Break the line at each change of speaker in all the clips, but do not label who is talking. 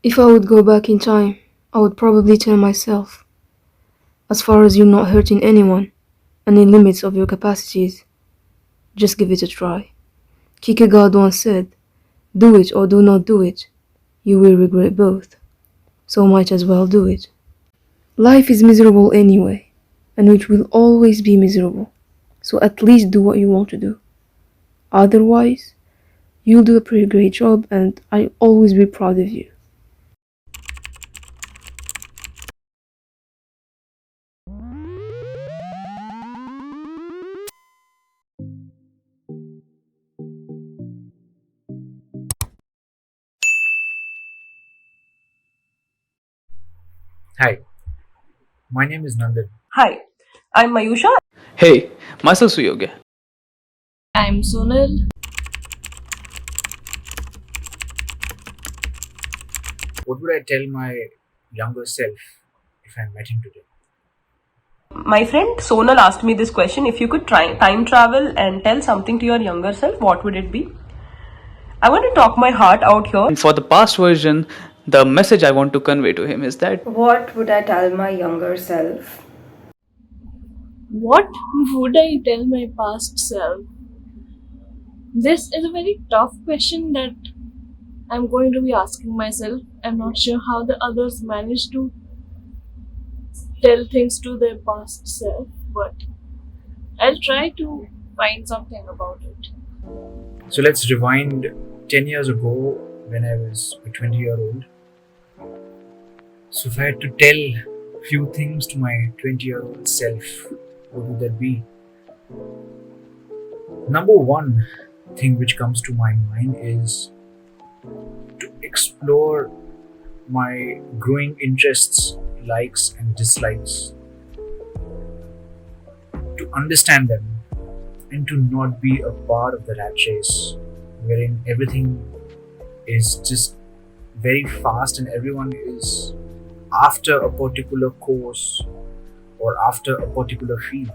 If I would go back in time, I would probably tell myself, as far as you're not hurting anyone, and in limits of your capacities, just give it a try. Kierkegaard once said, do it or do not do it, you will regret both, so might as well do it. Life is miserable anyway, and it will always be miserable, so at least do what you want to do. Otherwise, you'll do a pretty great job and I'll always be proud of you.
Hi, my name is Nandan.
Hi, I'm Mayusha.
Hey, myself Suyogya.
I'm Sonal.
What would I tell my younger self if I met him today?
My friend Sonal asked me this question. If you could try time travel and tell something to your younger self, what would it be? I want to talk my heart out here.
And for the past version, the message I want to convey to him is that
What would I tell my younger self?
What would I tell my past self? This is a very tough question that I'm going to be asking myself. I'm not sure how the others manage to tell things to their past self, but I'll try to find something about it.
So let's rewind 10 years ago when I was a 20-year-old. So if I had to tell a few things to my 20-year-old self, what would that be? Number one thing which comes to my mind is to explore my growing interests, likes and dislikes, to understand them and to not be a part of the rat race wherein everything is just very fast and everyone is after a particular course or after a particular field.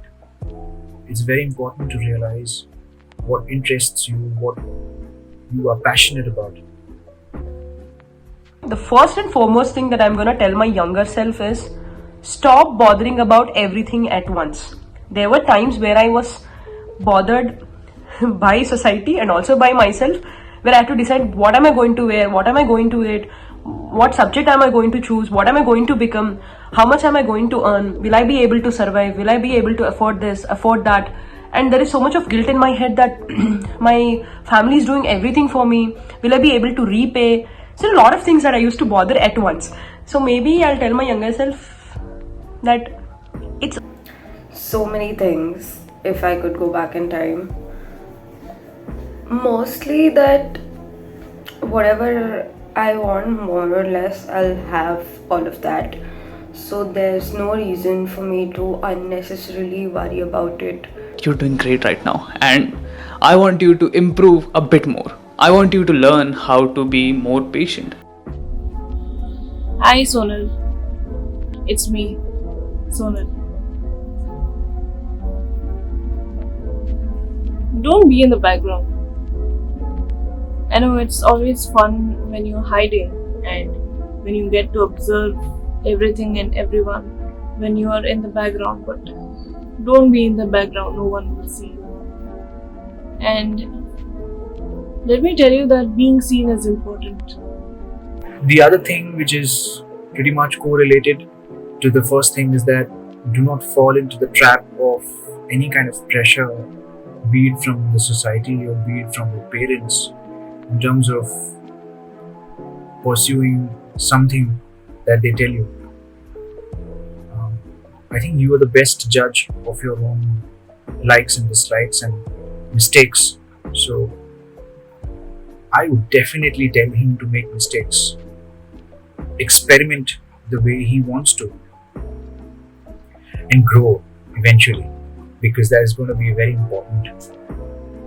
It's very important to realize what interests you, what you are passionate about.
The first and foremost thing that I'm going to tell my younger self is stop bothering about everything at once. There were times where I was bothered by society and also by myself, where I had to decide what am I going to wear, what am I going to eat, what subject am I going to choose, what am I going to become, how much am I going to earn, will I be able to survive, will I be able to afford this, afford that. And there is so much of guilt in my head that my family is doing everything for me, will I be able to repay. So a lot of things that I used to bother at once. So maybe I'll tell my younger self that it's
So many things if I could go back in time. Mostly that whatever I want, more or less, I'll have all of that. So there's no reason for me to unnecessarily worry about it.
you're doing great right now, and I want you to improve a bit more. I want you to learn how to be more patient.
Hi Sonal. It's me, Sonal. Don't be in the background. I know it's always fun when you're hiding and when you get to observe everything and everyone when you are in the background, but don't be in the background, no one will see you. And let me tell you that being seen is important.
The other thing which is pretty much correlated to the first thing is that do not fall into the trap of any kind of pressure, be it from the society or be it from your parents, in terms of pursuing something that they tell you. I think you are the best judge of your own likes and dislikes and mistakes. So I would definitely tell him to make mistakes, experiment the way he wants to, and grow eventually, because that is going to be very important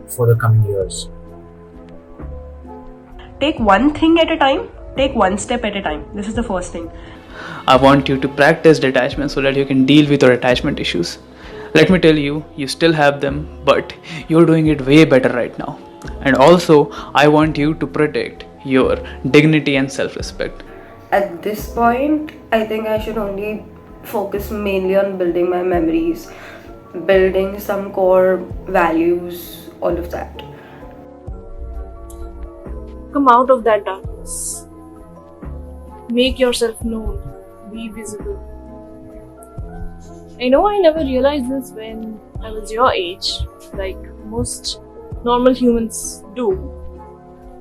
for the coming years.
take one thing at a time, take one step at a time. This is the first thing.
I want you to practice detachment so that you can deal with your attachment issues. Let me tell you, you still have them, but you're doing it way better right now. And also, I want you to protect your dignity and self respect.
at this point, I think I should only focus mainly on building my memories, building some core values, all of that.
Come out of that darkness. Make yourself known. Be visible. I know I never realized this when I was your age, like most normal humans do.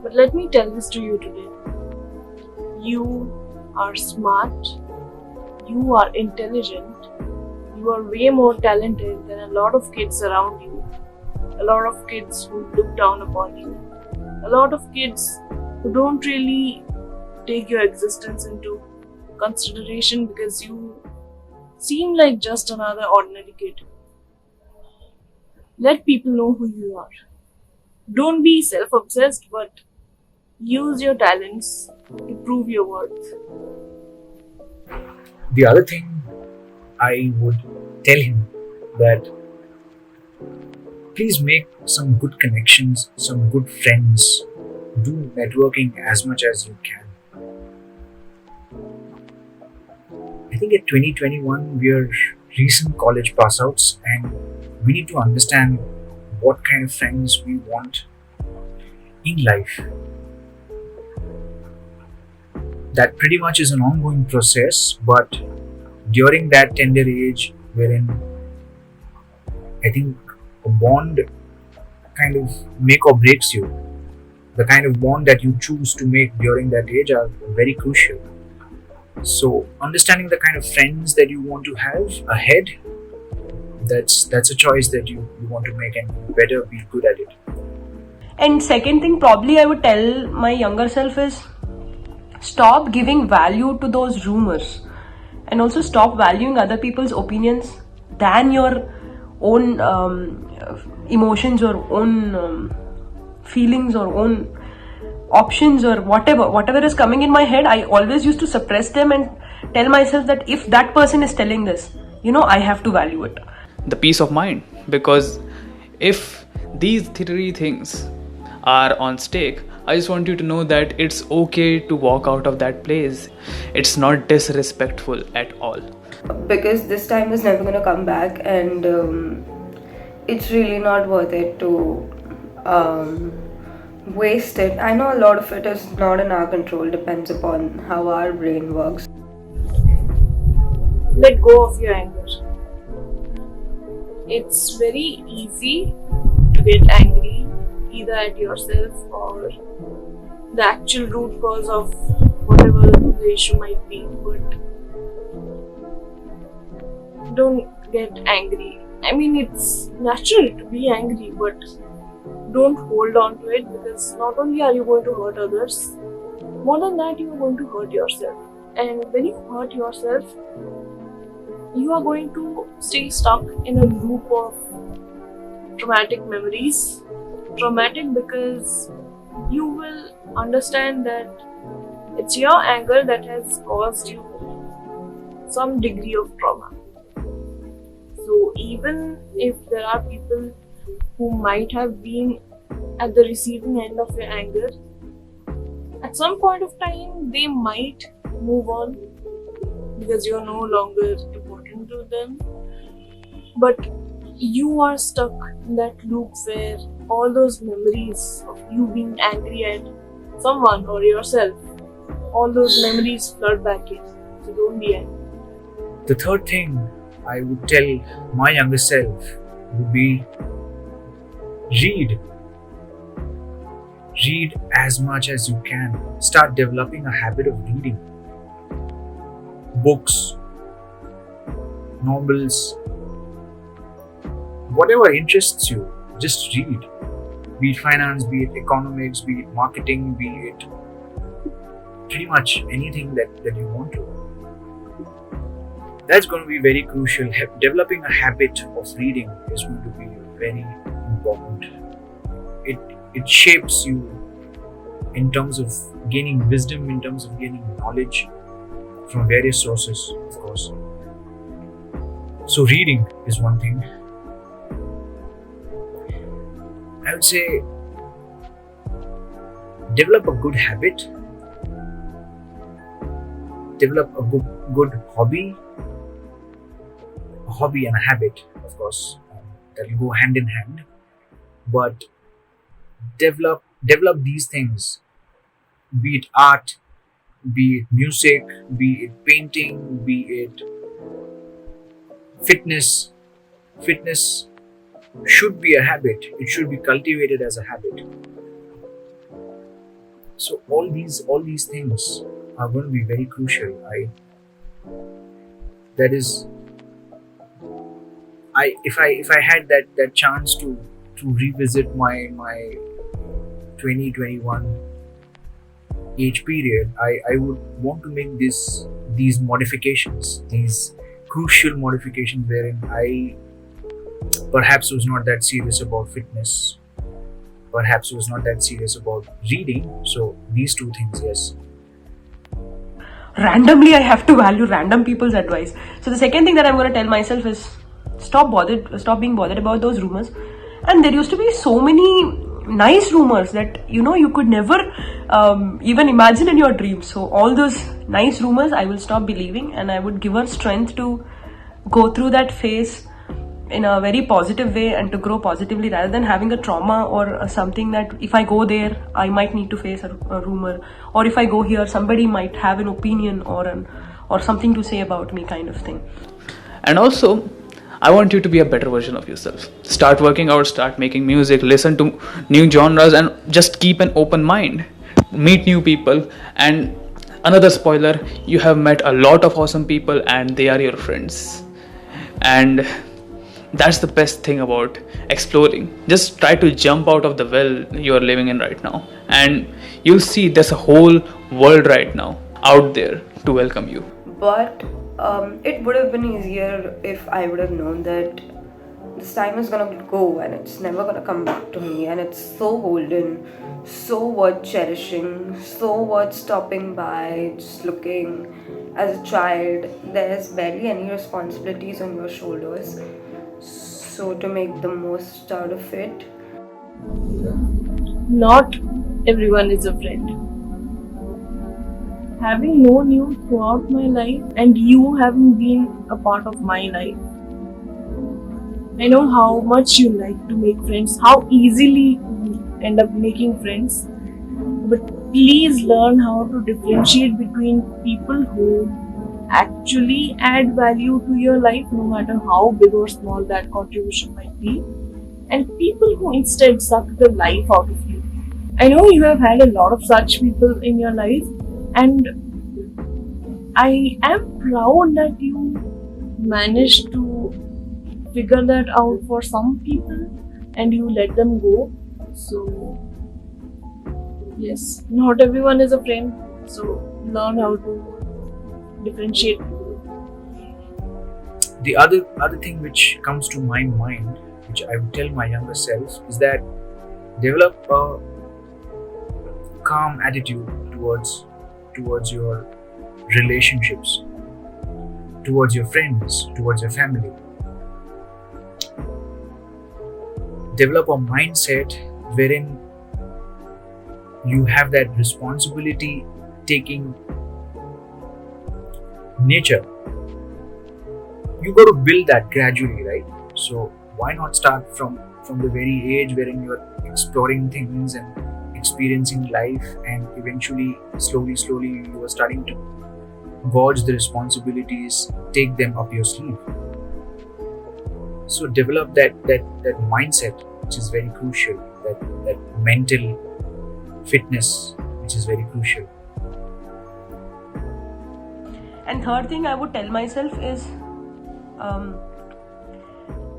But let me tell this to you today. You are smart. You are intelligent. You are way more talented than a lot of kids around you. A lot of kids who look down upon you. A lot of kids who don't really take your existence into consideration because you seem like just another ordinary kid. Let people know who you are. Don't be self obsessed, but use your talents to prove your worth.
The other thing I would tell him that please make some good connections, some good friends, do networking as much as you can. I think at 2021 we are recent college pass outs and we need to understand what kind of friends we want in life. That pretty much is an ongoing process, but during that tender age wherein I think a bond kind of make or breaks you, the kind of bond that you choose to make during that age are very crucial. So understanding the kind of friends that you want to have ahead, that's a choice that you want to make, and you better be good at it.
And second thing, probably I would tell my younger self is stop giving value to those rumors, and also stop valuing other people's opinions than your own emotions or own feelings or own options or whatever is coming in my head. I always used to suppress them and tell myself that if that person is telling this, I have to value it.
The peace of mind, because if these three things are on stake, I just want you to know that it's okay to walk out of that place. It's not disrespectful at all.
Because this time is never gonna come back, and it's really not worth it to waste it. I know a lot of it is not in our control, depends upon how our brain works.
Let go of your anger. It's very easy to get angry either at yourself or the actual root cause of whatever the issue might be, but don't get angry. I mean, it's natural to be angry, but don't hold on to it, because not only are you going to hurt others, more than that, you are going to hurt yourself. And when you hurt yourself, you are going to stay stuck in a loop of traumatic memories. Traumatic because you will understand that it's your anger that has caused you some degree of trauma. So even if there are people who might have been at the receiving end of your anger, at some point of time they might move on because you are no longer important to them, but you are stuck in that loop where all those memories of you being angry at someone or yourself, all those memories flood back in. So don't be angry.
The third thing I would tell my younger self would be read. Read as much as you can. Start developing a habit of reading. Books, novels, whatever interests you, just read. Be it finance, be it economics, be it marketing, be it pretty much anything that you want to. That's going to be very crucial. Developing a habit of reading is going to be very important. It shapes you in terms of gaining wisdom, in terms of gaining knowledge from various sources, of course. So reading is one thing. I would say develop a good habit develop a good hobby, and a habit, of course, that will go hand in hand. But develop these things, be it art, be it music, be it painting, be it fitness. Fitness should be a habit. It should be cultivated as a habit. So all these things are going to be very crucial. That is, if I had that chance to revisit my 2021 age period, I would want to make these modifications, these crucial modifications, wherein I perhaps was not that serious about fitness, perhaps was not that serious about reading. So these two things, yes.
Randomly, I have to value random people's advice. So the second thing that I'm going to tell myself is stop being bothered about those rumors. And there used to be so many nice rumors that you could never even imagine in your dreams. So all those nice rumors I will stop believing, and I would give her strength to go through that phase in a very positive way and to grow positively, rather than having a trauma or something that if I go there I might need to face a rumor, or if I go here somebody might have an opinion or something to say about me, kind of thing.
And also, I want you to be a better version of yourself. Start working out, start making music, listen to new genres, and just keep an open mind. Meet new people. And another spoiler, you have met a lot of awesome people and they are your friends. And that's the best thing about exploring. Just try to jump out of the well you're living in right now, and you'll see there's a whole world right now out there to welcome you.
But it would have been easier if I would have known that this time is gonna go and it's never gonna come back to me, and it's so golden, so worth cherishing, so worth stopping by, just looking. As a child, there's barely any responsibilities on your shoulders, so to make the most out of it.
Not everyone is a friend. Having known you throughout my life and you having been a part of my life, I know how much you like to make friends, how easily you end up making friends. But please learn how to differentiate between people who actually add value to your life, no matter how big or small that contribution might be, and people who instead suck the life out of you. I know you have had a lot of such people in your life, and I am proud that you managed to figure that out for some people and you let them go. So yes, not everyone is a friend, so learn how to differentiate.
The other thing which comes to my mind, which I would tell my younger self, is that develop a calm attitude towards your relationships, towards your friends, towards your family. Develop a mindset wherein you have that responsibility taking nature. You got to build that gradually, right? So why not start from the very age wherein you're exploring things and experiencing life, and eventually slowly you are starting to gauge the responsibilities, take them up your sleeve. So develop that mindset, which is very crucial, that mental fitness, which is very crucial.
And third thing I would tell myself is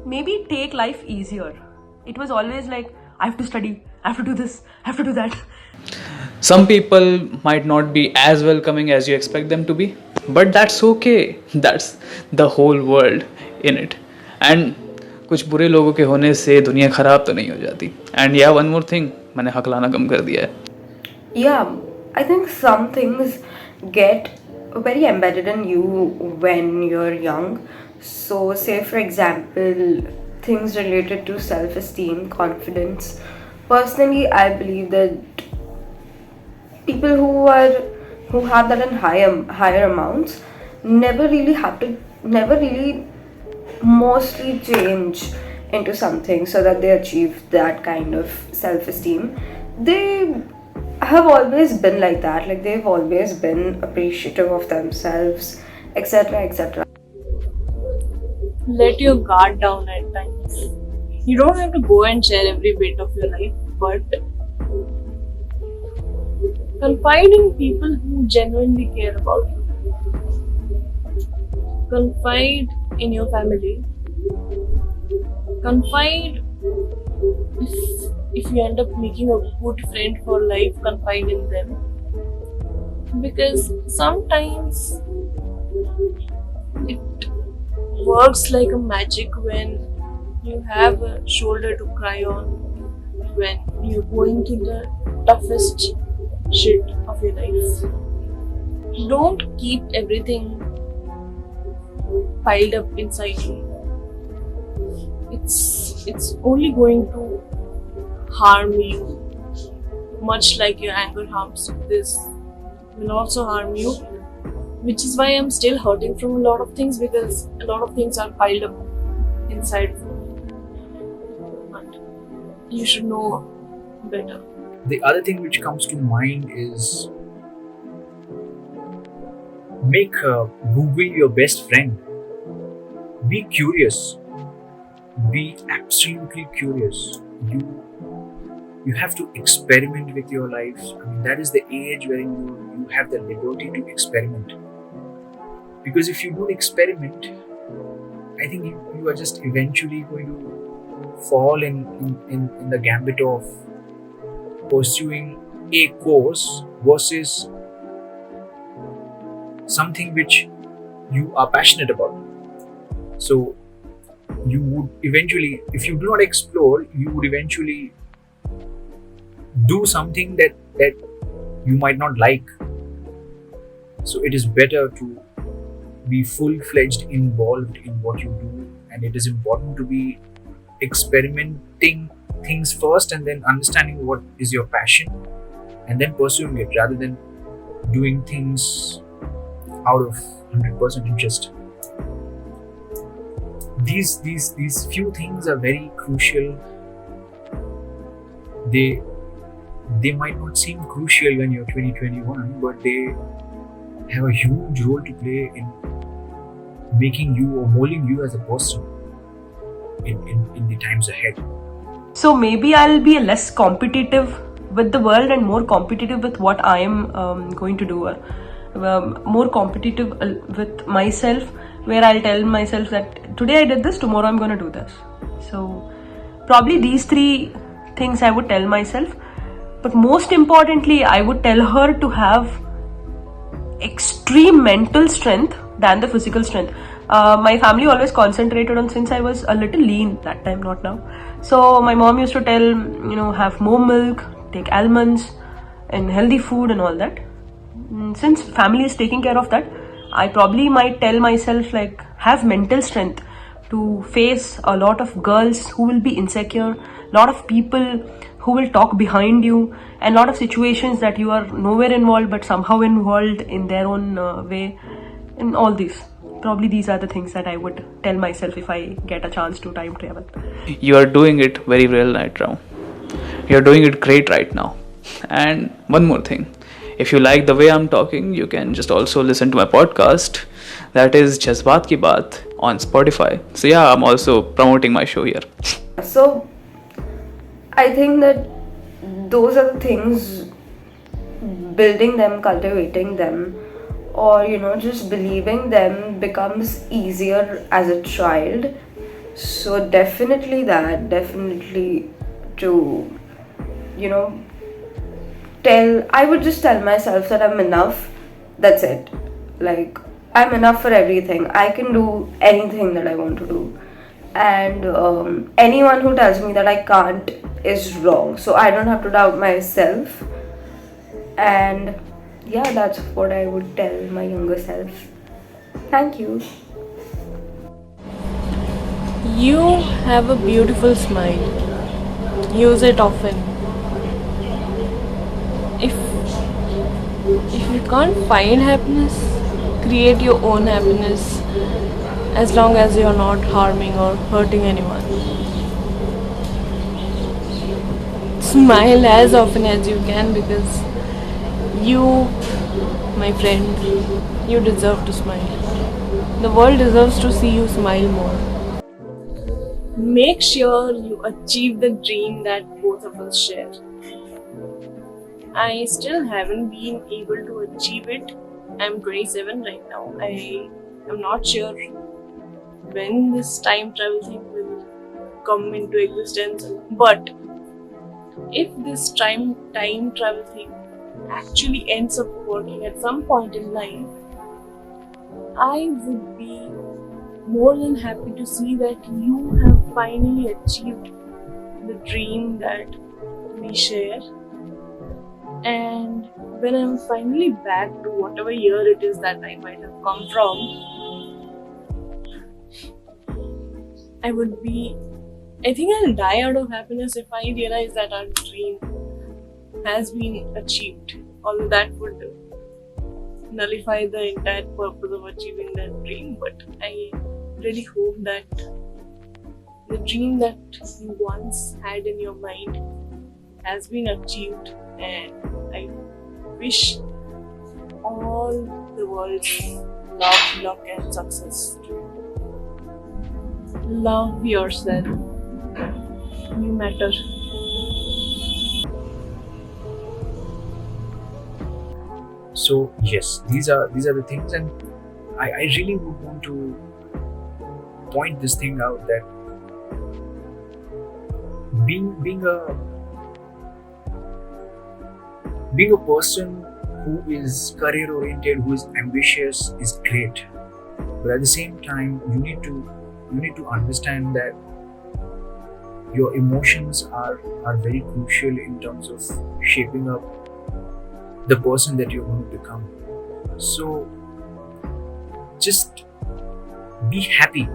maybe take life easier. It was always like, I have to study, I have to do this, I have to do that.
Some people might not be as welcoming as you expect them to be, but that's okay. That's the whole world in it. And कुछ बुरे लोगों के होने से दुनिया खराब तो नहीं हो जाती. And yeah, one more thing, मैंने हकलाना कम कर दिया है.
Yeah, I think some things get very embedded in you when you're young. So, say for example, things related to self-esteem, confidence. Personally, I believe that people who are who have that in higher amounts never really mostly change into something so that they achieve that kind of self-esteem. They have always been like that, like they've always been appreciative of themselves, etc., etc.
Let your guard down at times. You don't have to go and share every bit of your life, but confide in people who genuinely care about you. Confide in your family. Confide if you end up making a good friend for life, confide in them. Because sometimes it works like a magic when you have a shoulder to cry on, when you're going through the toughest shit of your life. Don't keep everything piled up inside you. It's only going to harm you, much like your anger harms. This will also harm you, which is why I'm still hurting from a lot of things, because a lot of things are piled up inside of me. But you should know better.
The other thing which comes to mind is make Google your best friend. Be curious. Be absolutely curious. You have to experiment with your life. I mean, that is the age wherein you have the liberty to experiment. Because if you don't experiment, I think you are just eventually going to fall in the gambit of pursuing a course versus something which you are passionate about. So you would eventually, if you do not explore, you would eventually do something that you might not like. So it is better to be full-fledged involved in what you do, and it is important to be experimenting things first and then understanding what is your passion and then pursuing it, rather than doing things out of 100% interest. These few things are very crucial. They might not seem crucial when you're 2021, but they have a huge role to play in making you or molding you as a person in the times ahead.
So maybe I'll be less competitive with the world and more competitive with what I am going to do, or more competitive with myself, where I'll tell myself that today I did this, tomorrow I'm going to do this. So probably these three things I would tell myself. But most importantly, I would tell her to have extreme mental strength than the physical strength. My family always concentrated on, since I was a little lean that time, not now. So my mom used to tell, have more milk, take almonds and healthy food and all that. Since family is taking care of that, I probably might tell myself, like, have mental strength to face a lot of girls who will be insecure, lot of people who will talk behind you, and lot of situations that you are nowhere involved but somehow involved in their own way, and all these. Probably these are the things that I would tell myself if I get a chance to time travel.
You are doing it very well right now. You are doing it great right now. And one more thing, if you like the way I'm talking, you can just also listen to my podcast, that is Jazbaat Ki Baat, on Spotify. So yeah, I'm also promoting my show here.
So I think that those are the things, building them, cultivating them, or just believing them becomes easier as a child. So definitely to I would just tell myself that I'm enough. That's it. Like, I'm enough for everything. I can do anything that I want to do, and anyone who tells me that I can't is wrong. So I don't have to doubt myself. And yeah, that's what I would tell my younger self. Thank you.
You have a beautiful smile. Use it often. If If you can't find happiness, create your own happiness as long as you're not harming or hurting anyone. Smile as often as you can because you, my friend, you deserve to smile. The world deserves to see you smile more. Make sure you achieve the dream that both of us share. I still haven't been able to achieve it. I'm 27 right now. I am not sure when this time travel thing will come into existence, but if this time travel thing actually ends up working at some point in life, I would be more than happy to see that you have finally achieved the dream that we share. And when I'm finally back to whatever year it is that I might have come from, I think I'll die out of happiness if I realize that our dream has been achieved. Although that would nullify the entire purpose of achieving that dream, but I really hope that the dream that you once had in your mind has been achieved, and I wish all the world's love, luck, and success to you. Love yourself. You matter.
So yes, these are the things, and I really would want to point this thing out, that being a person who is career oriented, who is ambitious, is great. But at the same time, you need to understand that your emotions are very crucial in terms of shaping up the person that you're going to become. So just be happy.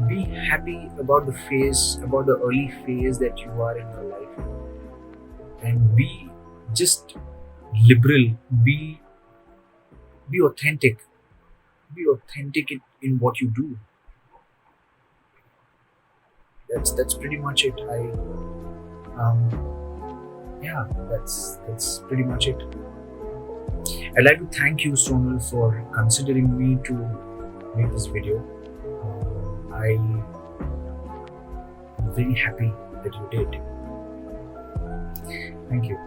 Be happy about about the early phase that you are in your life, and be just liberal. Be authentic. Be authentic in what you do. That's pretty much it. Yeah, that's pretty much it. I'd like to thank you, Sonal, for considering me to make this video. I'm very happy that you did. Thank you.